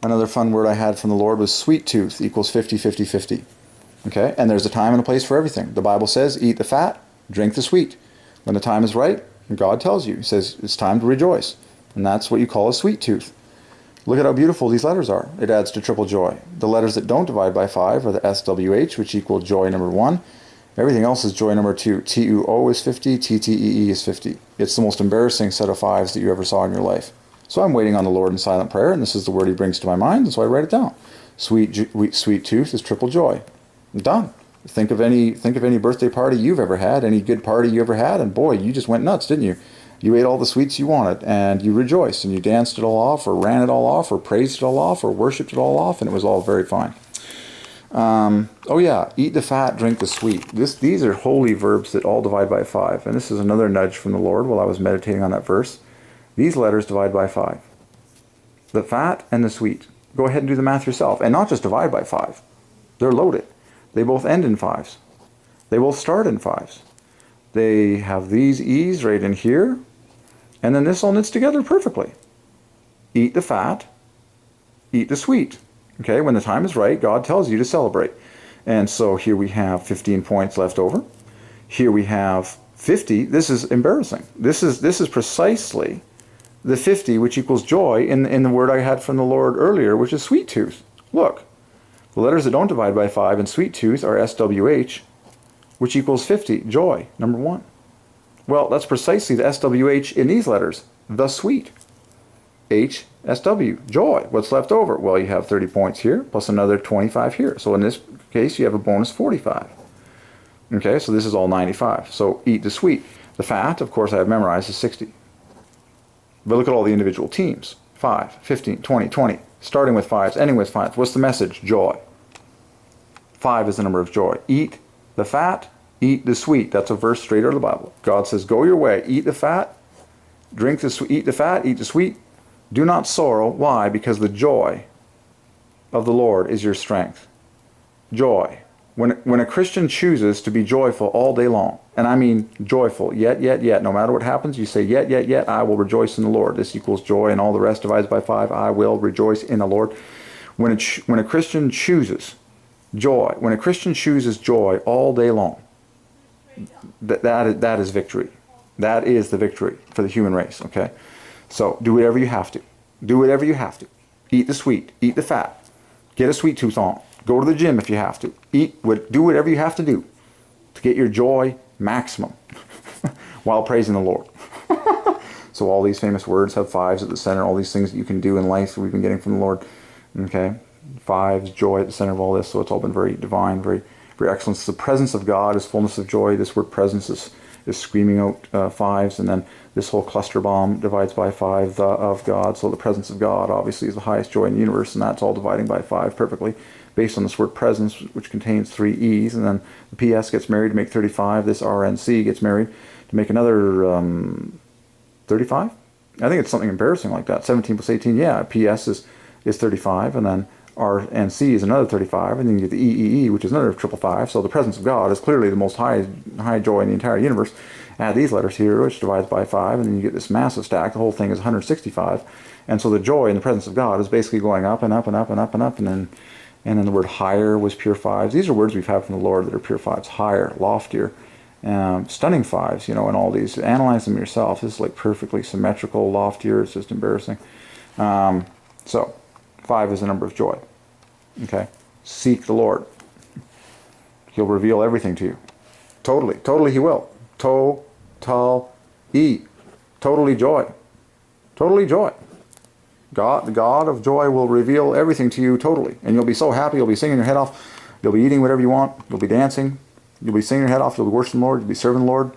Another fun word I had from the Lord was sweet tooth equals 50, 50, 50. Okay, and there's a time and a place for everything. The Bible says, eat the fat, drink the sweet. When the time is right, God tells you, He says, it's time to rejoice. And that's what you call a sweet tooth. Look at how beautiful these letters are. It adds to triple joy. The letters that don't divide by 5 are the SWH, which equal joy number 1. Everything else is joy number 2. TUO is 50, TTEE is 50. It's the most embarrassing set of 5s that you ever saw in your life. So I'm waiting on the Lord in silent prayer, and this is the word He brings to my mind, and so I write it down. Sweet tooth is triple joy. I'm done. Think of any birthday party you've ever had, any good party you ever had, and boy, you just went nuts, didn't you? You ate all the sweets you wanted, and you rejoiced, and you danced it all off, or ran it all off, or praised it all off, or worshipped it all off, and it was all very fine. Oh yeah, eat the fat, drink the sweet. These are holy verbs that all divide by 5, and this is another nudge from the Lord while I was meditating on that verse. These letters divide by 5. The fat and the sweet. Go ahead and do the math yourself, and not just divide by 5. They're loaded. They both end in 5s. They both start in 5s. They have these E's right in here, and then this all knits together perfectly. Eat the fat, eat the sweet. Okay, when the time is right, God tells you to celebrate. And so here we have 15 points left over. Here we have 50. This is embarrassing. This is precisely the 50, which equals joy in the word I had from the Lord earlier, which is sweet tooth. Look, the letters that don't divide by 5 in sweet tooth are SWH, which equals 50, joy, number 1. Well, that's precisely the SWH in these letters, the sweet. HSW, joy. What's left over? Well, you have 30 points here, plus another 25 here. So in this case, you have a bonus 45. Okay, so this is all 95. So eat the sweet. The fat, of course, I have memorized, is 60. But look at all the individual teams. 5, 15, 20, 20. Starting with 5s, ending with 5s. What's the message? Joy. 5 is the number of joy. Eat the fat, eat the sweet. That's a verse straight out of the Bible. God says, go your way. Eat the fat, drink the sweet. Eat the fat, eat the sweet. Do not sorrow. Why? Because the joy of the Lord is your strength. Joy. When a Christian chooses to be joyful all day long, and I mean joyful, yet, no matter what happens, you say, yet, I will rejoice in the Lord. This equals joy, and all the rest divides by 5. I will rejoice in the Lord. When a Christian chooses joy, when a Christian chooses joy all day long, that is victory. That is the victory for the human race, okay? So do whatever you have to. Do whatever you have to. Eat the sweet. Eat the fat. Get a sweet tooth on. Go to the gym if you have to. Do whatever you have to do to get your joy maximum while praising the Lord. So all these famous words have 5s at the center. All these things that you can do in life that we've been getting from the Lord. Okay? 5s, joy at the center of all this. So it's all been very divine, very, very excellent. The presence of God is fullness of joy. This word presence is screaming out 5s, and then this whole cluster bomb divides by 5, the of God. So the presence of God obviously is the highest joy in the universe, and that's all dividing by 5 perfectly based on this word presence, which contains 3 E's, and then the PS gets married to make 35. This RNC gets married to make another 35. I think it's something embarrassing like that. 17 plus 18, yeah. PS is 35, and then RNC is another 35, and then you get the EEE, which is another 555. So the presence of God is clearly the most high joy in the entire universe. Add these letters here, which divides by 5, and then you get this massive stack. The whole thing is 165. And so the joy in the presence of God is basically going up and up and up and up and up, and then the word higher was pure 5s. These are words we've had from the Lord that are pure 5s. Higher, loftier, stunning 5s, and all these. Analyze them yourself. This is like perfectly symmetrical, loftier. It's just embarrassing. So 5 is the number of joy. Okay? Seek the Lord. He'll reveal everything to you. Totally He will. To-tal-e. Totally joy. Totally joy. God, the God of joy, will reveal everything to you totally. And you'll be so happy, you'll be singing your head off, you'll be eating whatever you want, you'll be dancing, you'll be singing your head off, you'll be worshiping the Lord, you'll be serving the Lord.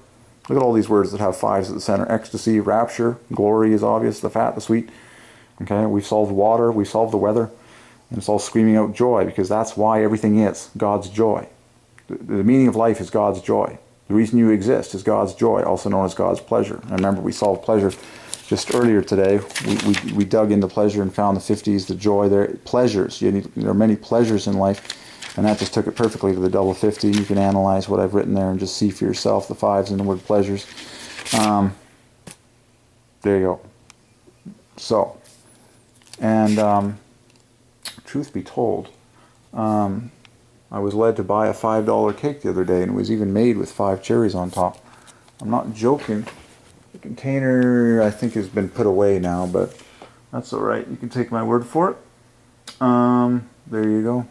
Look at all these words that have 5s at the center. Ecstasy, rapture, glory is obvious, the fat, the sweet. Okay, we've solved water, we've solved the weather, and it's all screaming out joy, because that's why everything is, God's joy. The meaning of life is God's joy. The reason you exist is God's joy, also known as God's pleasure. And remember, we solved pleasure just earlier today. We dug into pleasure and found the 50s, the joy there. Pleasures. There are many pleasures in life, and that just took it perfectly to the double 50. You can analyze what I've written there and just see for yourself the 5s in the word pleasures. There you go. So, and truth be told, I was led to buy a $5 cake the other day, and it was even made with 5 cherries on top. I'm not joking. The container, I think, has been put away now, but that's alright. You can take my word for it. There you go.